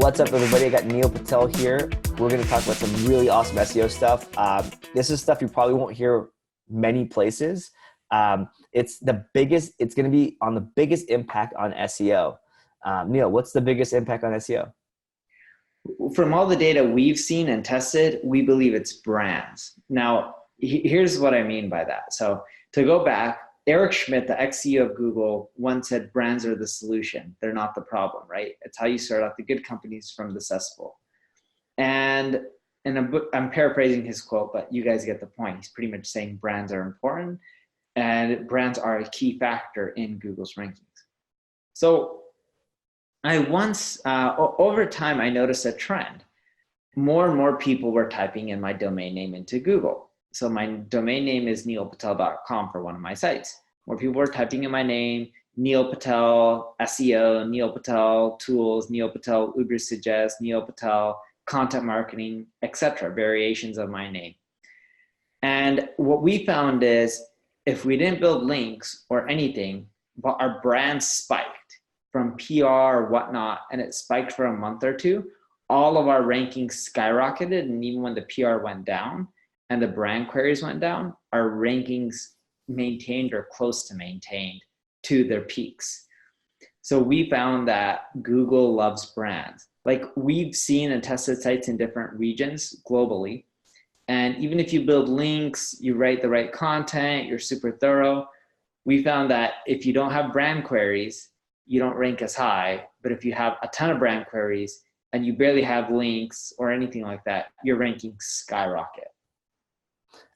What's up, everybody? I got Neil Patel here. We're going to talk about some really awesome SEO stuff. This is stuff you probably won't hear many places. It's going to be on the biggest impact on SEO. Neil, what's the biggest impact on SEO? From all the data we've seen and tested, we believe it's brands. Now, here's what I mean by that. So to go back, Eric Schmidt, the ex-CEO of Google, once said brands are the solution. They're not the problem, right? It's how you start out the good companies from the cesspool. And I'm paraphrasing his quote, but you guys get the point. He's pretty much saying brands are important and brands are a key factor in Google's rankings. So over time, I noticed a trend. More and more people were typing in my domain name into Google. So my domain name is neilpatel.com for one of my sites. More people were typing in my name, Neil Patel, SEO, Neil Patel tools, Neil Patel Ubersuggest, Neil Patel content marketing, etc. Variations of my name. And what we found is if we didn't build links or anything, but our brand spiked from PR or whatnot, and it spiked for a month or two, all of our rankings skyrocketed. And even when the PR went down and the brand queries went down, our rankings maintained or close to maintained to their peaks. So we found that Google loves brands. Like we've seen and tested sites in different regions globally. And even if you build links, you write the right content, you're super thorough, we found that if you don't have brand queries, you don't rank as high. But if you have a ton of brand queries and you barely have links or anything like that, your rankings skyrocket.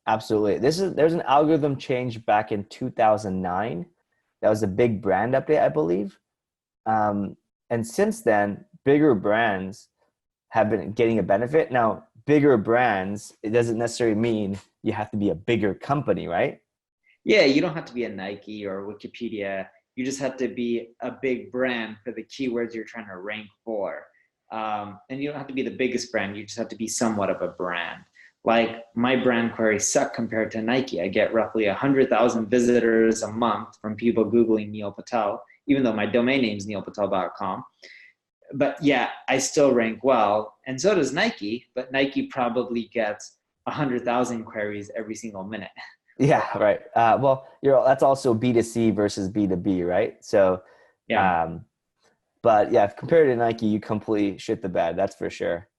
Absolutely. There's an algorithm change back in 2009. That was a big brand update, I believe. And since then, bigger brands have been getting a benefit. Now, bigger brands, it doesn't necessarily mean you have to be a bigger company, right? Yeah, you don't have to be a Nike or Wikipedia. You just have to be a big brand for the keywords you're trying to rank for. And you don't have to be the biggest brand. You just have to be somewhat of a brand. Like my brand queries suck compared to Nike. I get roughly 100,000 visitors a month from people Googling Neil Patel, even though my domain name is neilpatel.com. But yeah, I still rank well. And so does Nike, but Nike probably gets 100,000 queries every single minute. Yeah, right. Well, that's also B2C versus B2B, right? So, Yeah. but yeah, compared to Nike, you completely shit the bed. That's for sure.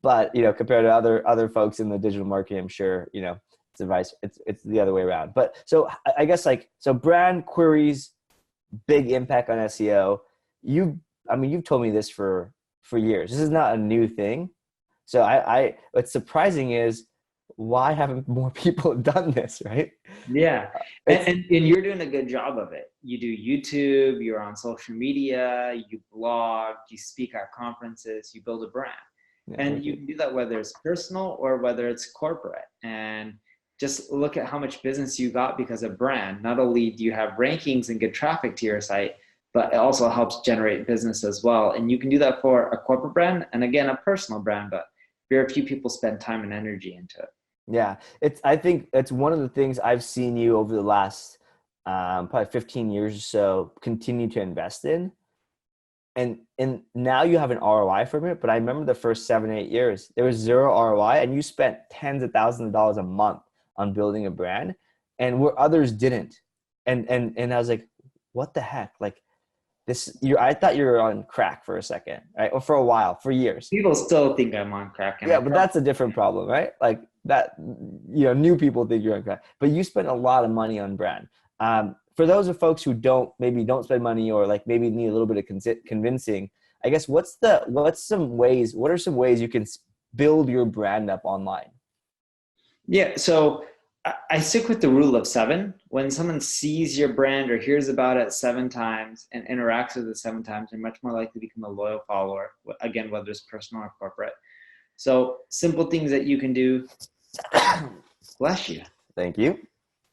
But compared to other folks in the digital marketing, I'm sure it's the other way around. But so I guess so brand queries, big impact on SEO. You've told me this for years. This is not a new thing. So what's surprising is why haven't more people done this, right? Yeah, and you're doing a good job of it. You do YouTube, you're on social media, you blog, you speak at conferences, you build a brand. Yeah, and you can do that whether it's personal or whether it's corporate. And just look at how much business you got because of brand. Not only do you have rankings and good traffic to your site, but it also helps generate business as well. And you can do that for a corporate brand and again, a personal brand, but very few people spend time and energy into it. Yeah, I think it's one of the things I've seen you over the last probably 15 years or so continue to invest in. And now you have an ROI from it, but I remember the first 7-8 years, there was zero ROI and you spent tens of thousands of dollars a month on building a brand and where others didn't. And I was like, what the heck? Like I thought you were on crack for a second, right? Or for a while, for years. People still think I'm on crack. Yeah, but that's a different problem, right? Like that, new people think you're on crack, but you spent a lot of money on brand. For those of folks who don't spend money or maybe need a little bit of convincing, I guess what are some ways you can build your brand up online? Yeah, so I stick with the rule of 7. When someone sees your brand or hears about it 7 times and interacts with it 7 times, they're much more likely to become a loyal follower, again, whether it's personal or corporate. So simple things that you can do. Bless you. Thank you.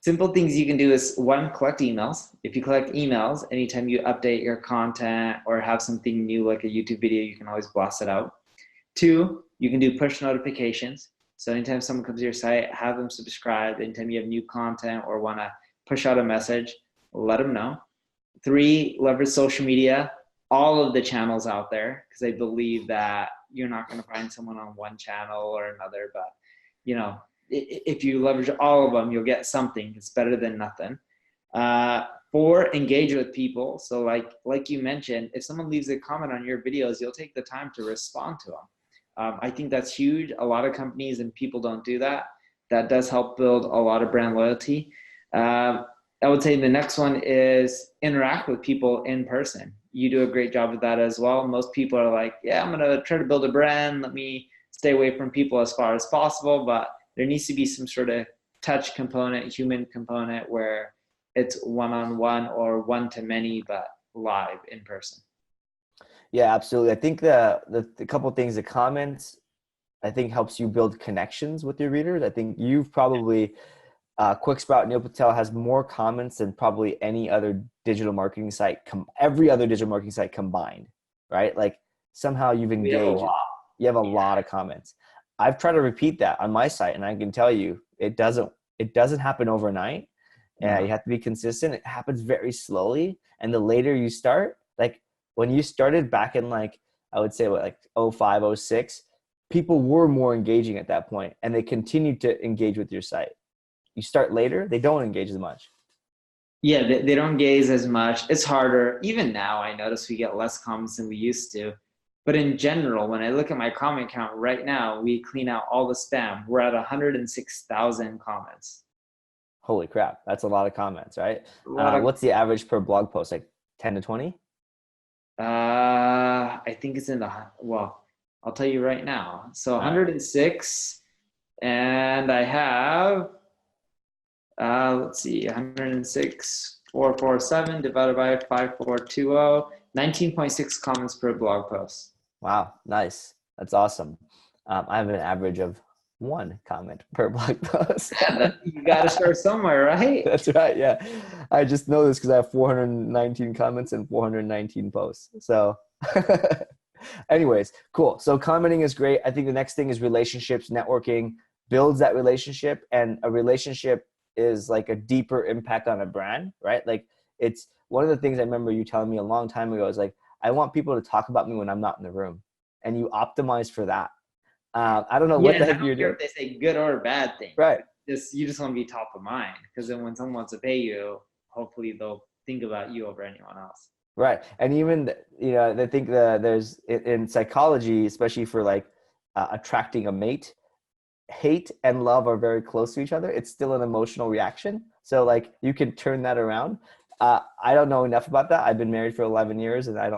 Simple things you can do is 1, collect emails. If you collect emails, anytime you update your content or have something new like a YouTube video, you can always blast it out. 2, you can do push notifications. So anytime someone comes to your site, have them subscribe. Anytime you have new content or want to push out a message, let them know. 3, leverage social media. all of the channels out there, because I believe that you're not going to find someone on one channel or another, but you know, if you leverage all of them, you'll get something. It's better than nothing. 4, engage with people. So like you mentioned, if someone leaves a comment on your videos, you'll take the time to respond to them. I think that's huge. A lot of companies and people don't do that. That does help build a lot of brand loyalty. I would say the next one is interact with people in person. You do a great job of that as well. Most people are like, yeah, I'm going to try to build a brand. Let me stay away from people as far as possible. But there needs to be some sort of touch component, human component, where it's one-on-one or one-to-many, but live in person. Yeah, absolutely. I think the couple of things, the comments, I think helps you build connections with your readers. I think you've probably, Quick Sprout, Neil Patel has more comments than probably any other digital marketing site, every other digital marketing site combined, right? Like somehow you've We have a engaged. lot. You have a lot of comments. I've tried to repeat that on my site, and I can tell you it doesn't happen overnight. No. You have to be consistent. It happens very slowly. And the later you start, like when you started back in like, I would say what, like 05, 06, people were more engaging at that point, and they continued to engage with your site. You start later, they don't engage as much. Yeah, they don't gaze as much. It's harder. Even now, I notice we get less comments than we used to. But in general, when I look at my comment count right now, we clean out all the spam. We're at 106,000 comments. Holy crap. That's a lot of comments, right? A lot of, What's the average per blog post? Like 10 to 20? I think it's in the, well, I'll tell you right now. So 106, and I have, let's see, 106, 447 divided by 5420, 19.6 comments per blog post. Wow. Nice. That's awesome. I have an average of 1 comment per blog post. You got to start somewhere, right? That's right. Yeah. I just know this because I have 419 comments and 419 posts. So anyways, cool. So commenting is great. I think the next thing is relationships, networking builds that relationship, and a relationship is like a deeper impact on a brand, right? Like it's one of the things I remember you telling me a long time ago is like, I want people to talk about me when I'm not in the room, and you optimize for that. I don't know what the heck you're doing. If they say good or bad thing. Right. You just want to be top of mind, because then when someone wants to pay you, hopefully they'll think about you over anyone else. Right. And even, they think that there's in psychology, especially for like attracting a mate, hate and love are very close to each other. It's still an emotional reaction. So like you can turn that around. I don't know enough about that. I've been married for 11 years and I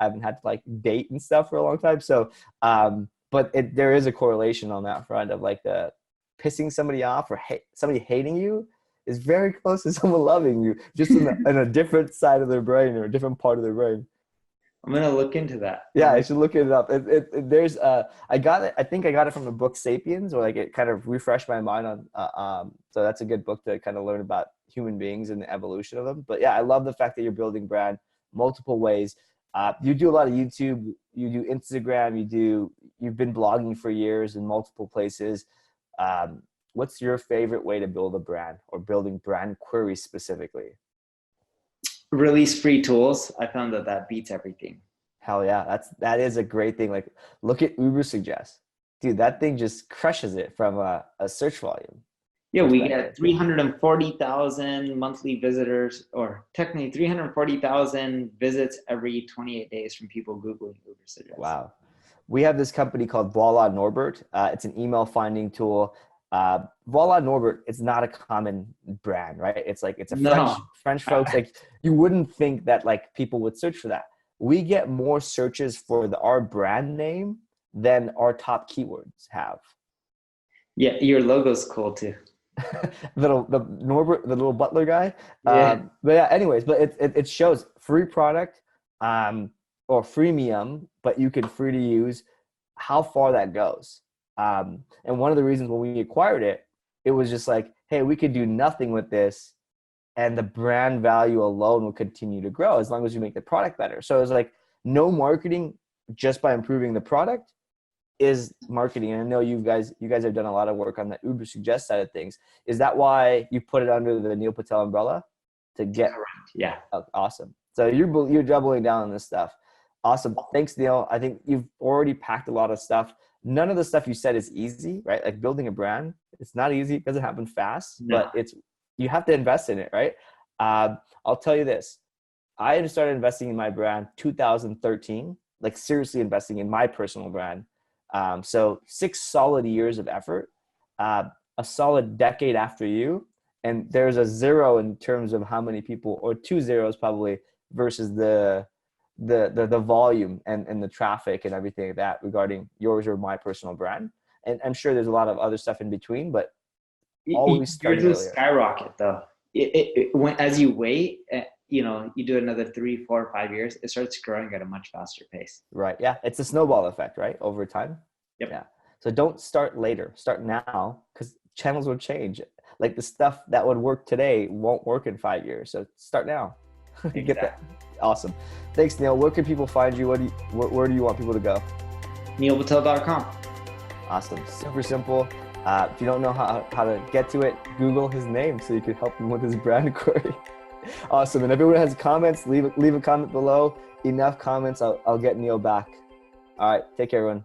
haven't had to like date and stuff for a long time. So, but there is a correlation on that front of like the pissing somebody off or somebody hating you is very close to someone loving you, just in a different side of their brain or a different part of their brain. I'm gonna look into that. Yeah, I should look it up. There's I got it. I think I got it from the book *Sapiens*, or like it kind of refreshed my mind on. So that's a good book to kind of learn about human beings and the evolution of them. But yeah, I love the fact that you're building brand multiple ways. You do a lot of YouTube, you do Instagram, you've been blogging for years in multiple places. What's your favorite way to build a brand, or building brand queries specifically? Release free tools. I found that beats everything. Hell yeah. That is a great thing. Like look at Ubersuggest. Dude, that thing just crushes it from a search volume. Yeah, we get 340,000 monthly visitors, or technically 340,000 visits every 28 days from people Googling Ubersuggest. Wow. We have this company called Voila Norbert. It's an email finding tool. Voila Norbert, it's not a common brand, right? It's like, it's a French folks. Like you wouldn't think that like people would search for that. We get more searches for our brand name than our top keywords have. Yeah, your logo's cool too. the Norbert, the little butler guy. Yeah. But yeah, anyways, but it shows free product, or freemium, but you can free to use, how far that goes. And one of the reasons when we acquired it, it was just like, hey, we could do nothing with this, and the brand value alone will continue to grow as long as you make the product better. So it was like no marketing, just by improving the product is marketing. And I know you guys have done a lot of work on the Ubersuggest side of things. Is that why you put it under the Neil Patel umbrella to get? Correct. Yeah. Awesome. So you're doubling down on this stuff. Awesome. Thanks, Neil. I think you've already packed a lot of stuff. None of the stuff you said is easy, right? Like building a brand, it's not easy. It doesn't happen fast, No. but you have to invest in it, right? I'll tell you this. I started investing in my brand 2013, like seriously investing in my personal brand. So 6 solid years of effort, a solid decade after you. And there's a 0 in terms of how many people, or 2 zeros probably, versus the volume and the traffic and everything like that regarding yours or my personal brand. And I'm sure there's a lot of other stuff in between, but always Yours starting will earlier. skyrocket though. As you wait, you do another 3, 4, 5 years, it starts growing at a much faster pace. Right. Yeah. It's a snowball effect, right? Over time. Yep. Yeah. So don't start later. Start now, because channels will change. Like the stuff that would work today won't work in 5 years. So start now. You get that. Awesome. Thanks, Neil. Where can people find you? Where do you want people to go? neilpatel.com. Awesome. Super simple. If you don't know how to get to it, Google his name so you can help him with his brand query. Awesome. And if everyone has comments, leave a comment below. Enough comments, I'll get Neil back. All right. Take care, everyone.